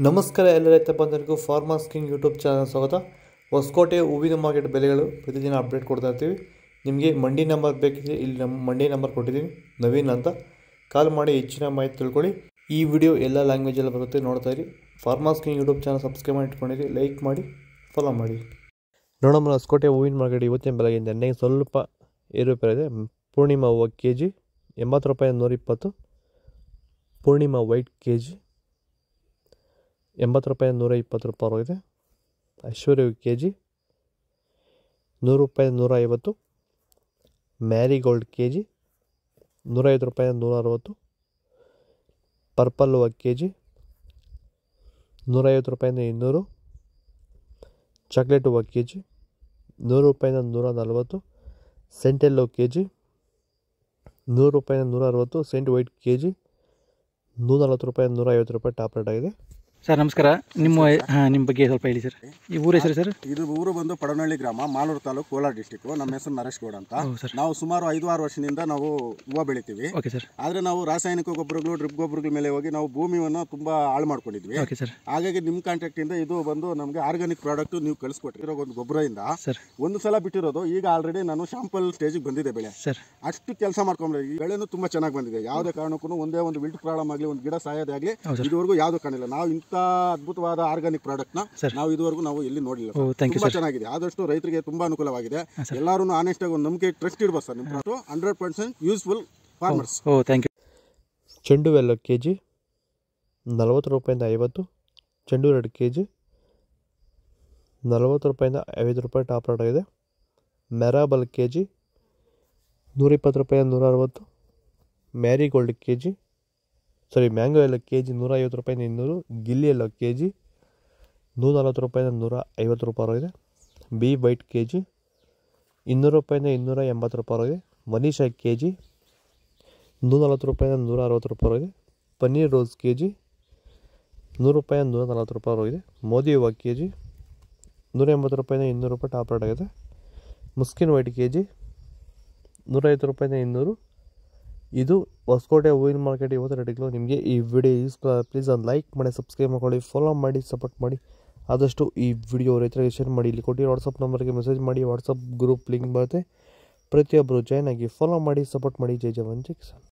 ನಮಸ್ಕಾರ ಎಲ್ಲ ರೈತ ಬಂಧುಗಳಿಗೂ ಫಾರ್ಮರ್ಸ್ ಕಿಂಗ್ ಯೂಟ್ಯೂಬ್ ಚಾನಲ್ ಸ್ವಾಗತ. ಹೊಸಕೋಟೆ ಹೂವಿನ ಮಾರ್ಕೆಟ್ ಬೆಲೆಗಳು ಪ್ರತಿದಿನ ಅಪ್ಡೇಟ್ ಕೊಡ್ತಾ ಇರ್ತೀವಿ. ನಿಮಗೆ ಮಂಡಿ ನಂಬರ್ ಬೇಕಿದ್ರೆ ಇಲ್ಲಿ ನಮ್ಮ ಮಂಡಿ ನಂಬರ್ ಕೊಟ್ಟಿದ್ದೀನಿ, ನವೀನ್ ಅಂತ. ಕಾಲ್ ಮಾಡಿ ಹೆಚ್ಚಿನ ಮಾಹಿತಿ ತಿಳ್ಕೊಳ್ಳಿ. ಈ ವಿಡಿಯೋ ಎಲ್ಲ ಲ್ಯಾಂಗ್ವೇಜಲ್ಲಿ ಬರುತ್ತೆ, ನೋಡ್ತಾ ಇರಿ. Farmers king YouTube channel subscribe ಮಾಡಿ ಇಟ್ಕೊಂಡಿರಿ, ಲೈಕ್ ಮಾಡಿ, ಫಾಲೋ ಮಾಡಿ. ನೋಡೋಣ ಹೊಸಕೋಟೆ ಹೂವಿನ ಮಾರ್ಕೆಟ್ ಇವತ್ತಿನ ಬೆಳಗಿಂದ ಎಣ್ಣೆಗೆ ಸ್ವಲ್ಪ ಏರುಪೇರು ಇದೆ. ಪೂರ್ಣಿಮಾ ಹೂವು ಕೆಜಿ 80 ರೂಪಾಯಿ 120. ಪೂರ್ಣಿಮಾ ವೈಟ್ ಕೆಜಿ 80 ರೂಪಾಯಿ 120 ರೂಪಾಯಿ ಇದೆ. ಐಶ್ವರ್ಯ ಕೆಜಿ 100 ರೂಪಾಯಿ 150. ಮ್ಯಾರಿಗೋಲ್ಡ್ ಕೆಜಿ 105 ರೂಪಾಯಿ 160. ಪರ್ಪಲ್ ಹೂವು ಕೆಜಿ 150 ರೂಪಾಯಿಂದ 200. ಚಾಕ್ಲೇಟ್ ಹೂವು ಕೆಜಿ 100 ರೂಪಾಯಿಂದ 140. ಸೆಂಟೆಲ್ ಹೂವು ಕೆಜಿ 100 ರೂಪಾಯಿಂದ 160. ಸೆಂಟ್ ವೈಟ್ ಕೆಜಿ 140 ರೂಪಾಯಿ 150 ರೂಪಾಯಿ ಟಾಪ್ ರೇಟ್ ಆಗಿದೆ. ಸರ್ ನಮಸ್ಕಾರ. ನಿಮ್ಮ ಬಗ್ಗೆ ಸ್ವಲ್ಪ ಹೇಳಿ ಸರ್. ಈ ಊರ ಹೆಸರು ಸರ್? ಇದು ಊರು ಬಂದು ಪಡನಹಳ್ಳಿ ಗ್ರಾಮ, ಮಾಲೂರು ತಾಲೂಕು, ಕೋಲಾರ ಡಿಸ್ಟಿಕ್. ನಮ್ಮ ಹೆಸರು ನರೇಶ್ ಗೌಡ ಅಂತ. ನಾವು ಸುಮಾರು 5-6 ವರ್ಷದಿಂದ ನಾವು ಹೂವು ಬೆಳಿತೀವಿ. Okay sir. ಆದರೆ ನಾವು ರಾಸಾಯನಿಕ ಗೊಬ್ಬರಗಳು, ಡ್ರಿಪ್ ಗೊಬ್ಬರಗಳ ಮೇಲೆ ಹೋಗಿ ನಾವು ಭೂಮಿಯನ್ನು ತುಂಬಾ ಹಾಳು ಮಾಡ್ಕೊಂಡಿದ್ವಿ. Okay sir. ಹಾಗಾಗಿ ನಿಮ್ಮ ಕಾಂಟ್ಯಾಕ್ಟ್ ಇಂದ ಇದು ಬಂದು ನಮಗೆ ಆರ್ಗಾನಿಕ್ ಪ್ರಾಡಕ್ಟ್ ನೀವು ಕಳಿಸ್ಕೊಟ್ಟಿರೋ ಒಂದು ಗೊಬ್ಬರದಿಂದ ಒಂದು ಸಲ ಬಿಟ್ಟಿರೋದು. ಈಗ ಆಲ್ರೆಡಿ ನಾನು ಶಾಂಪಲ್ ಸ್ಟೇಜಿಗೆ ಬಂದಿದೆ ಬೆಳೆ. ಸರ್ ಅಷ್ಟು ಕೆಲಸ ಮಾಡ್ಕೊಂಡ್ರೆ ಈ ಬೆಳೆನೂ ತುಂಬಾ ಚೆನ್ನಾಗಿ ಬಂದಿದೆ. ಯಾವುದೇ ಕಾರಣಕ್ಕೂ ಒಂದೇ ಒಂದು ವಿಲ್ಟ್ ಪ್ರಾಬ್ಲಮ್ ಆಗಲಿ, ಒಂದು ಗಿಡ ಸಾಯೋದೇ ಆಗಲಿ ಇದುವರೆಗೂ ಯಾವುದು ಕಾಣಿಲ್ಲ. ನಾವು ಇಂಥ ಅದ್ಭುತವಾದ ಆರ್ಗಾನಿಕ್ ಪ್ರಾಡಕ್ಟ್ ನ ನಾವು ಇದುವರೆಗೂ ನಾವು ಎಲ್ಲಿ ನೋಡಿಲ್ಲ. ತುಂಬಾ ಚೆನ್ನಾಗಿದೆ. ಆದಷ್ಟು ರೈತರಿಗೆ ತುಂಬಾ ಅನುಕೂಲವಾಗಿದೆ. ಎಲ್ಲರೂ ಆನೆಸ್ಟ್ ಆಗಿ ಒಂದು ನಂಬಿಕೆ, ಟ್ರಸ್ಟ್ ಇಡಬಹುದು ಸರ್. ನಿಮ್ಮ 100% ಯೂಸ್ಫುಲ್ ಫಾರ್ಮರ್ಸ್. Thank you. ಚೆಂಡು ಎಲ್ಲ ಕೆಜಿ 40 ರೂಪಾಯಿಂದ 50. ಚೆಂಡು 2 ಕೆಜಿ 40 ರೂಪಾಯಿಂದ 50 ರೂಪಾಯಿ ಟಾಪ್ ರೇಟ್ ಆಗಿದೆ. ಮೆರಾಬಲ್ ಕೆಜಿ 120 ರೂಪಾಯಿ 160. ಮ್ಯಾರಿಗೋಲ್ಡ್ ಕೆಜಿ ಮ್ಯಾಂಗೋ ಎಲ್ಲ ಕೆಜಿ 150 ರೂಪಾಯಿಂದ 200. ಗಿಲ್ಲಿ ಎಲ್ಲ ಕೆಜಿ 140 ರೂಪಾಯಿಂದ 150 ರೂಪಾಯಿ ಇದೆ. ಬಿ ವೈಟ್ ಕೆಜಿ 200 ರೂಪಾಯಿಂದ 280 ರೂಪಾಯಿ ಇದೆ. ಮನೀಷಾ ಕೆಜಿ 140 ರೂಪಾಯಿಂದ 160 ರೂಪಾಯಿ ಇದೆ. ಪನ್ನೀರ್ ರೋಸ್ ಕೆಜಿ 100 ರೂಪಾಯಿಂದ 140 ರೂಪಾಯಿ ಇದೆ. ಮೋದಿ ಹೂವು ಕೆಜಿ 180 ರೂಪಾಯಿಂದ 200 ರೂಪಾಯಿ ಟಾಪ್ ರೇಟ್ ಆಗಿದೆ. ಮುಸ್ಕಿನ್ ವೈಟ್ ಕೆಜಿ 150 ರೂಪಾಯಿಂದ 200. ಇದು ಹೊಸಕೋಟೆ ಹೂವಿನ ಮಾರ್ಕೆಟ್ ಇವತ್ತು ರೇಟ್ಗಳು. ನಿಮಗೆ ಈ ವಿಡಿಯೋ ಯೂಸ್ಫುಲ್ ಆಗಿದೆ, ಪ್ಲೀಸ್ ಒಂದು ಲೈಕ್ ಮಾಡಿ, ಸಬ್ಸ್ಕ್ರೈಬ್ ಮಾಡ್ಕೊಳ್ಳಿ, ಫಾಲೋ ಮಾಡಿ, ಸಪೋರ್ಟ್ ಮಾಡಿ. ಆದಷ್ಟು ಈ ವಿಡಿಯೋ ರೈತರಿಗೆ ಶೇರ್ ಮಾಡಿ. ಇಲ್ಲಿ ಕೊಟ್ಟಿರೋ ವಾಟ್ಸಪ್ ನಂಬರ್ಗೆ ಮೆಸೇಜ್ ಮಾಡಿ. ವಾಟ್ಸಪ್ ಗ್ರೂಪ್ ಲಿಂಕ್ ಬರುತ್ತೆ, ಪ್ರತಿಯೊಬ್ಬರು ಜಾಯ್ನ್ ಆಗಿ ಫಾಲೋ ಮಾಡಿ, ಸಪೋರ್ಟ್ ಮಾಡಿ. ಜೈ ಜವಾನ್ ಜೈ ಕಿಸಾನ್.